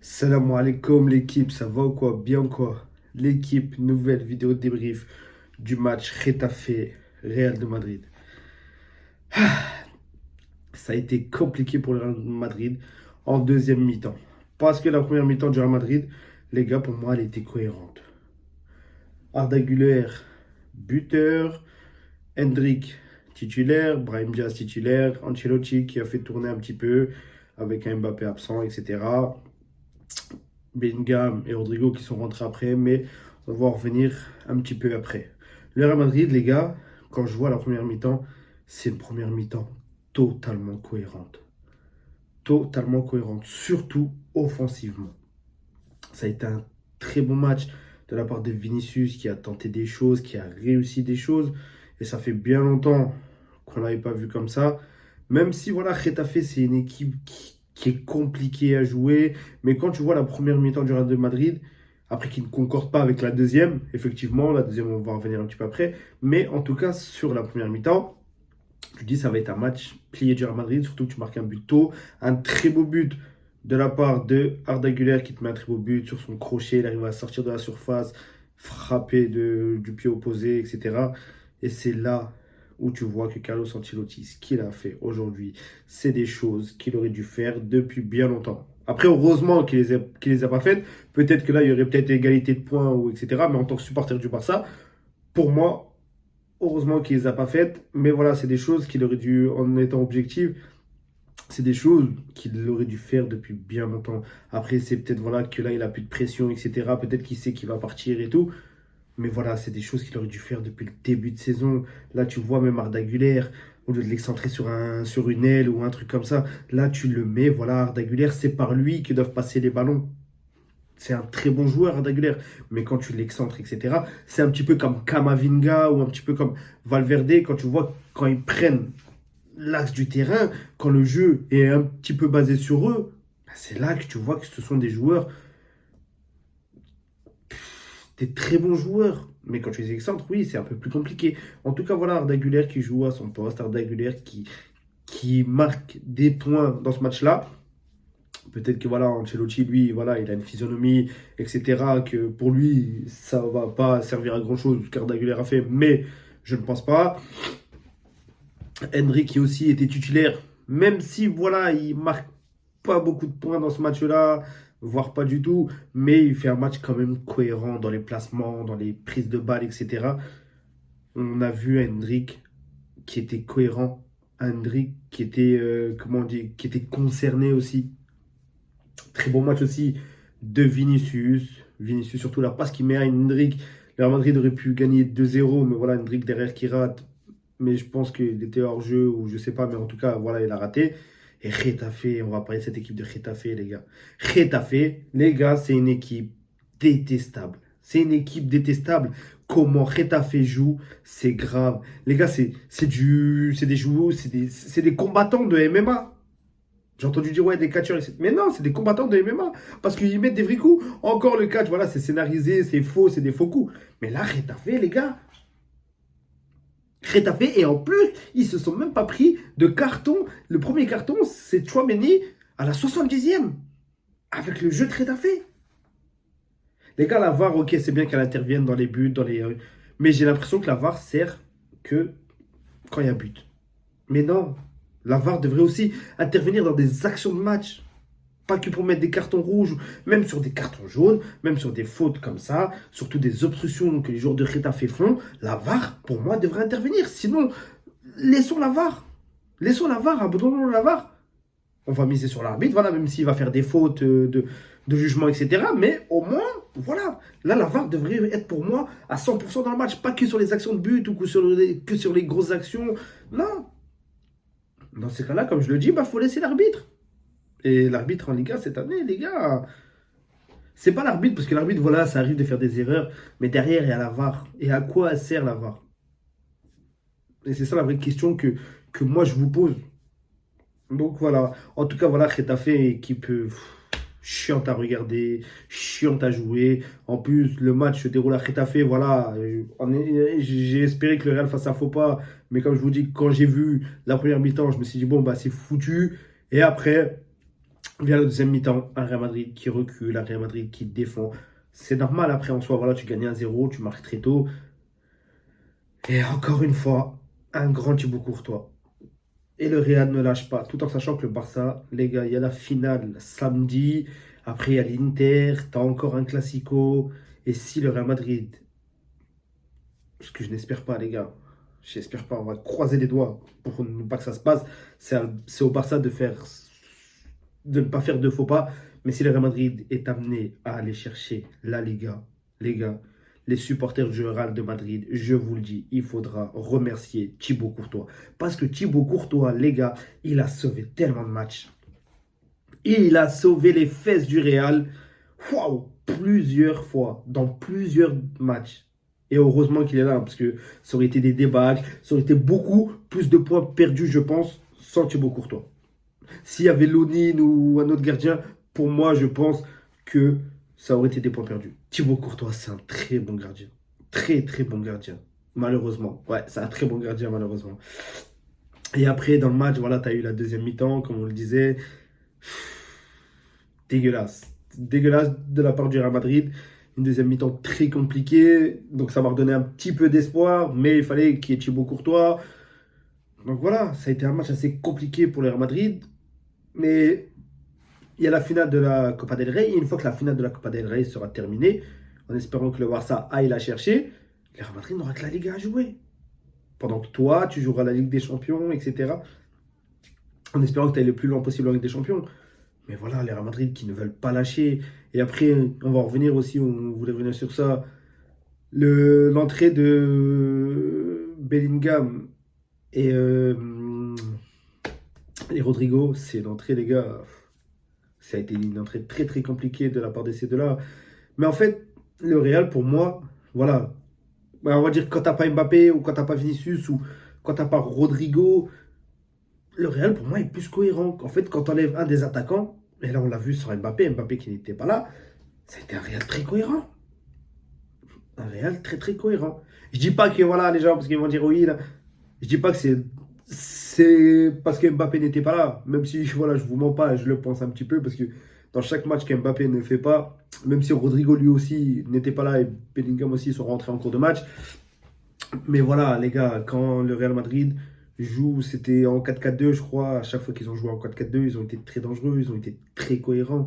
Salam alaikum l'équipe, ça va ou quoi? Bien ou quoi? L'équipe, nouvelle vidéo de débrief du match Getafe Real de Madrid. Ça a été compliqué pour le Real de Madrid en deuxième mi-temps. Parce que la première mi-temps du Real Madrid, les gars, pour moi, elle était cohérente. Arda Güler, buteur. Hendrik, titulaire. Brahim Diaz, titulaire. Ancelotti qui a fait tourner un petit peu avec un Mbappé absent, etc. Bellingham et Rodrigo qui sont rentrés après, mais on va en revenir un petit peu après. Le Real Madrid, les gars, quand je vois la première mi-temps, c'est une première mi-temps totalement cohérente. Totalement cohérente, surtout offensivement. Ça a été un très bon match de la part de Vinicius qui a tenté des choses, qui a réussi des choses. Et ça fait bien longtemps qu'on ne l'avait pas vu comme ça. Même si, voilà, Getafe, c'est une équipe qui est compliquée à jouer. Mais quand tu vois la première mi-temps du Real de Madrid, après qui ne concorde pas avec la deuxième, effectivement, la deuxième, on va revenir un petit peu après. Mais en tout cas, sur la première mi-temps, tu dis ça va être un match plié du Real Madrid, surtout que tu marques un but tôt, un très beau but de la part de Arda Güler qui te met un très beau but sur son crochet, il arrive à sortir de la surface, frapper du pied opposé, etc. Et c'est là où tu vois que Carlos Ancelotti, ce qu'il a fait aujourd'hui, c'est des choses qu'il aurait dû faire depuis bien longtemps. Après, heureusement qu'il les a pas faites. Peut-être que là, il y aurait peut-être égalité de points, ou etc. Mais en tant que supporter du Barça, pour moi, heureusement qu'il les a pas faites, mais voilà, c'est des choses qu'il aurait dû, en étant objectif, c'est des choses qu'il aurait dû faire depuis bien longtemps. Après, c'est peut-être voilà que là, il a plus de pression, etc. Peut-être qu'il sait qu'il va partir et tout. Mais voilà, c'est des choses qu'il aurait dû faire depuis le début de saison. Là, tu vois, même Arda Güler, au lieu de l'excentrer sur une aile ou un truc comme ça, là, tu le mets, voilà, Arda Güler, c'est par lui que doivent passer les ballons. C'est un très bon joueur, Arda Güler. Mais quand tu l'excentres, etc., c'est un petit peu comme Kamavinga ou un petit peu comme Valverde. Quand tu vois, quand ils prennent l'axe du terrain, quand le jeu est un petit peu basé sur eux, ben, c'est là que tu vois que ce sont des joueurs, des très bons joueurs. Mais quand tu les excentres, oui, c'est un peu plus compliqué. En tout cas, voilà, Arda Güler qui joue à son poste, Arda Güler qui marque des points dans ce match-là. Peut-être que voilà, Ancelotti, lui, voilà, il a une physionomie, etc., que pour lui, ça va pas servir à grand-chose, ce qu'Arda Güler a fait, mais je ne pense pas. Hendrik qui aussi était titulaire, même si, voilà, il marque pas beaucoup de points dans ce match-là, voire pas du tout, mais il fait un match quand même cohérent dans les placements, dans les prises de balles, etc. On a vu Hendrik qui était cohérent, Hendrik qui était, comment on dit, qui était concerné aussi. Très bon match aussi de Vinicius. Vinicius, surtout la passe qu'il met à Hendrik. Le Real Madrid aurait pu gagner 2-0, mais voilà, Hendrik derrière qui rate. Mais je pense qu'il était hors jeu, ou je sais pas, mais en tout cas, voilà, il a raté. Et Getafe, on va parler de cette équipe de Getafe, les gars. Getafe, les gars, c'est une équipe détestable. C'est une équipe détestable. Comment Getafe joue, c'est grave. Les gars, c'est des joueurs, c'est des combattants de MMA. J'ai entendu dire, ouais, des catcheurs, etc. Mais non, c'est des combattants de MMA. Parce qu'ils mettent des vrais coups. Encore le catch, voilà, c'est scénarisé, c'est faux, c'est des faux coups. Mais là, Getafe, les gars. Getafe, et en plus, ils se sont même pas pris de carton. Le premier carton, c'est Tchouaméni à la 70e. Avec le jeu de Getafe. Les gars, la VAR, ok, c'est bien qu'elle intervienne dans les buts, mais j'ai l'impression que la VAR sert que quand il y a but. Mais non, la VAR devrait aussi intervenir dans des actions de match. Pas que pour mettre des cartons rouges, même sur des cartons jaunes, même sur des fautes comme ça, surtout des obstructions que les joueurs de Getafe font, la VAR, pour moi, devrait intervenir. Sinon, laissons la VAR. Laissons la VAR, abandonnons la VAR. On va miser sur l'arbitre, voilà, même s'il va faire des fautes de jugement, etc. Mais au moins, voilà. Là, la VAR devrait être pour moi à 100% dans le match. Pas que sur les actions de but ou que sur les grosses actions. Non. Dans ces cas-là, comme je le dis, il faut laisser l'arbitre. Et l'arbitre en Liga cette année, les gars, c'est pas l'arbitre, parce que l'arbitre, voilà, ça arrive de faire des erreurs, mais derrière, il y a la VAR. Et à quoi sert la VAR? Et c'est ça la vraie question que moi je vous pose. Donc voilà, en tout cas, voilà, Getafe, équipe chiante à regarder, chiante à jouer. En plus, le match se déroule à Getafe, voilà. J'ai espéré que le Real fasse un faux pas, mais comme je vous dis, quand j'ai vu la première mi-temps, je me suis dit, bon, bah c'est foutu. Et après. vient le deuxième mi-temps, un Real Madrid qui recule, un Real Madrid qui défend. C'est normal après en soi, voilà, tu gagnes 1-0, tu marques très tôt. Et encore une fois, un grand Thibaut Courtois. Et le Real ne lâche pas, tout en sachant que le Barça, les gars, il y a la finale samedi, après il y a l'Inter, t'as encore un Classico. Et si le Real Madrid, ce que je n'espère pas, les gars, j'espère pas, on va croiser les doigts pour ne pas que ça se passe, c'est au Barça de ne pas faire de faux pas. Mais si le Real Madrid est amené à aller chercher la Liga, les gars, les supporters du Real de Madrid, je vous le dis, il faudra remercier Thibaut Courtois. Parce que Thibaut Courtois, les gars, il a sauvé tellement de matchs. Il a sauvé les fesses du Real, waouh, plusieurs fois, dans plusieurs matchs. Et heureusement qu'il est là, parce que ça aurait été des débats, ça aurait été beaucoup plus de points perdus, je pense, sans Thibaut Courtois. S'il y avait Lonin ou un autre gardien, pour moi, je pense que ça aurait été des points perdus. Thibaut Courtois, c'est un très bon gardien. Très, très bon gardien. Malheureusement. Ouais, c'est un très bon gardien, malheureusement. Et après, dans le match, voilà, tu as eu la deuxième mi-temps, comme on le disait. Dégueulasse. Dégueulasse de la part du Real Madrid. Une deuxième mi-temps très compliquée. Donc ça m'a redonné un petit peu d'espoir. Mais il fallait qu'il y ait Thibaut Courtois. Donc voilà, ça a été un match assez compliqué pour le Real Madrid. Mais il y a la finale de la Copa del Rey. Et une fois que la finale de la Copa del Rey sera terminée, en espérant que le Barça aille la chercher, le Real Madrid n'aura que la Liga à jouer. Pendant que toi, tu joueras la Ligue des Champions, etc. En espérant que tu ailles le plus loin possible en Ligue des Champions. Mais voilà, les Real Madrid qui ne veulent pas lâcher. Et après, on va revenir aussi, on voulait revenir sur ça. L'entrée de Bellingham et Rodrigo, c'est l'entrée, les gars. Ça a été une entrée très très compliquée de la part de ces deux-là. Mais en fait, le Real, pour moi, voilà. On va dire quand t'as pas Mbappé ou quand t'as pas Vinicius ou quand t'as pas Rodrigo, le Real, pour moi, est plus cohérent. En fait, quand t'enlèves un des attaquants, et là on l'a vu sur Mbappé, Mbappé qui n'était pas là, ça a été un Real très cohérent. Un Real très très cohérent. Je dis pas que voilà, les gens, parce qu'ils vont dire oui, là, je dis pas que c'est parce que Mbappé n'était pas là. Même si voilà, je vous mens pas, je le pense un petit peu, parce que dans chaque match qu'Mbappé ne fait pas, même si Rodrigo lui aussi n'était pas là et Bellingham aussi sont rentrés en cours de match. Mais voilà, les gars, quand le Real Madrid joue, c'était en 4-4-2, je crois. À chaque fois qu'ils ont joué en 4-4-2, ils ont été très dangereux, ils ont été très cohérents.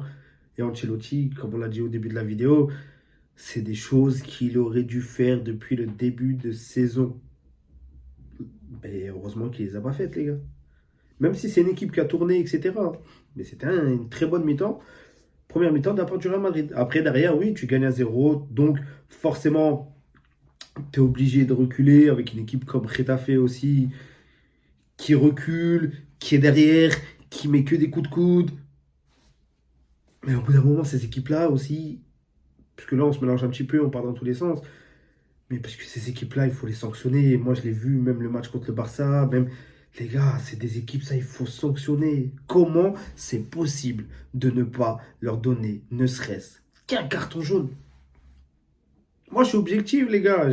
Et Ancelotti, comme on l'a dit au début de la vidéo, c'est des choses qu'il aurait dû faire depuis le début de saison. Mais heureusement qu'il les a pas faites, les gars. Même si c'est une équipe qui a tourné, etc. Mais c'était une très bonne mi-temps. Première mi-temps de la part du Real Madrid. Après, derrière, oui, tu gagnes à 0. Donc, forcément, tu es obligé de reculer avec une équipe comme Getafe aussi, qui recule, qui est derrière, qui met que des coups de coude. Mais au bout d'un moment, ces équipes-là aussi, parce que là, on se mélange un petit peu, on part dans tous les sens. Mais parce que ces équipes-là, il faut les sanctionner. Et moi, je l'ai vu, même le match contre le Barça, même les gars, c'est des équipes, ça, il faut sanctionner. Comment c'est possible de ne pas leur donner, ne serait-ce qu'un carton jaune? Moi, je suis objectif, les gars.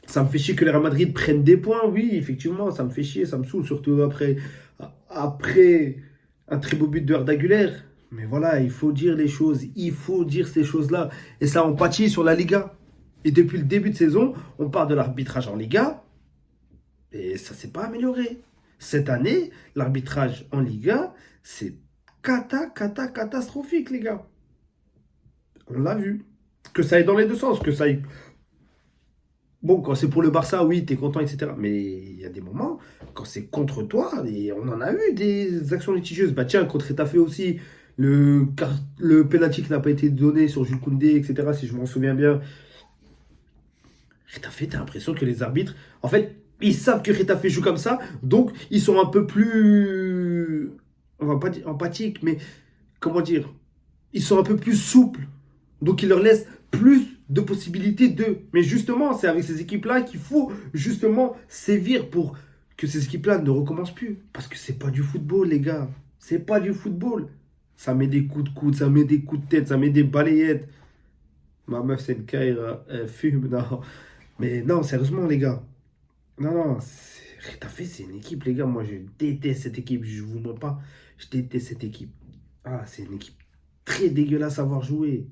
Ça me fait chier que le Real Madrid prenne des points, oui, effectivement, ça me fait chier, ça me saoule, surtout après un très beau but de Arda Güler. Mais voilà, il faut dire les choses, il faut dire ces choses-là. Et ça, on pâtit sur la Liga. Et depuis le début de saison, on parle de l'arbitrage en Liga, et ça ne s'est pas amélioré. Cette année, l'arbitrage en Liga, c'est catastrophique, les gars. On l'a vu. Que ça aille dans les deux sens, que ça aille. Bon, quand c'est pour le Barça, oui, t'es content, etc. Mais il y a des moments, quand c'est contre toi, et on en a eu des actions litigieuses. Bah tiens, contre Retafe aussi, le penalty qui n'a pas été donné sur Jules Koundé, etc., si je m'en souviens bien. Retafe, t'as l'impression que les arbitres, en fait, ils savent que Retafe joue comme ça, donc ils sont un peu plus, on va pas dire empathiques, mais comment dire, ils sont un peu plus souples. Donc ils leur laissent plus de possibilités d'eux. Mais justement, c'est avec ces équipes-là qu'il faut justement sévir pour que ces équipes-là ne recommencent plus. Parce que c'est pas du football, les gars. C'est pas du football. Ça met des coups de coude, ça met des coups de tête, ça met des balayettes. Ma meuf, c'est une caïra, elle fume, non. Mais non, sérieusement, les gars. Non, non, Retafe, c'est une équipe, les gars. Moi, je déteste cette équipe. Je vous mens pas. Je déteste cette équipe. Ah, c'est une équipe très dégueulasse à voir jouer.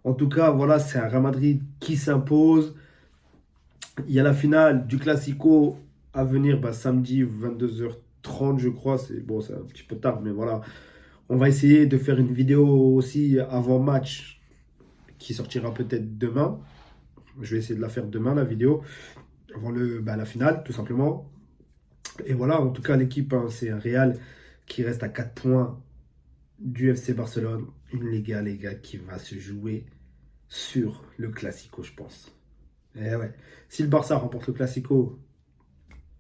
En tout cas, voilà, c'est un Real Madrid qui s'impose. Il y a la finale du Classico à venir bah, samedi 22h30, je crois. C'est bon, c'est un petit peu tard, mais voilà. On va essayer de faire une vidéo aussi avant match qui sortira peut-être demain. Je vais essayer de la faire demain, la vidéo, avant la finale, tout simplement. Et voilà, en tout cas, l'équipe, hein, c'est un Real qui reste à 4 points du FC Barcelone. Une Liga, les gars, qui va se jouer sur le Classico, je pense. Et ouais, si le Barça remporte le Classico,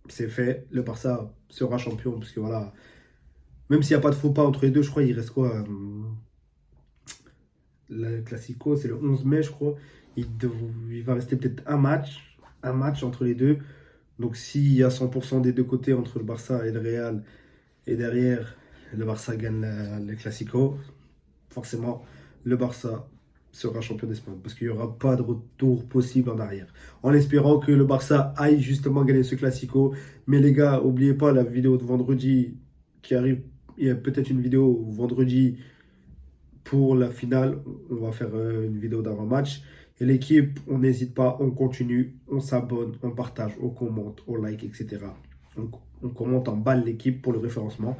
c'est fait. Le Barça sera champion, parce que voilà, même s'il n'y a pas de faux pas entre les deux, je crois il reste quoi le Classico, c'est le 11 mai, je crois. Il va rester peut-être un match entre les deux. Donc s'il y a 100% des deux côtés entre le Barça et le Real, et derrière le Barça gagne le Classico, forcément le Barça sera champion d'Espagne parce qu'il n'y aura pas de retour possible en arrière. En espérant que le Barça aille justement gagner ce Classico. Mais les gars, n'oubliez pas la vidéo de vendredi qui arrive. Il y a peut-être une vidéo vendredi pour la finale. On va faire une vidéo d'avant-match. Et l'équipe, on n'hésite pas, on continue, on s'abonne, on partage, on commente, on like, etc. On commente en balle l'équipe pour le référencement.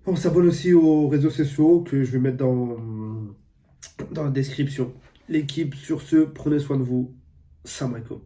On s'abonne aussi aux réseaux sociaux que je vais mettre dans la description. L'équipe, sur ce, prenez soin de vous. Salam alaikum.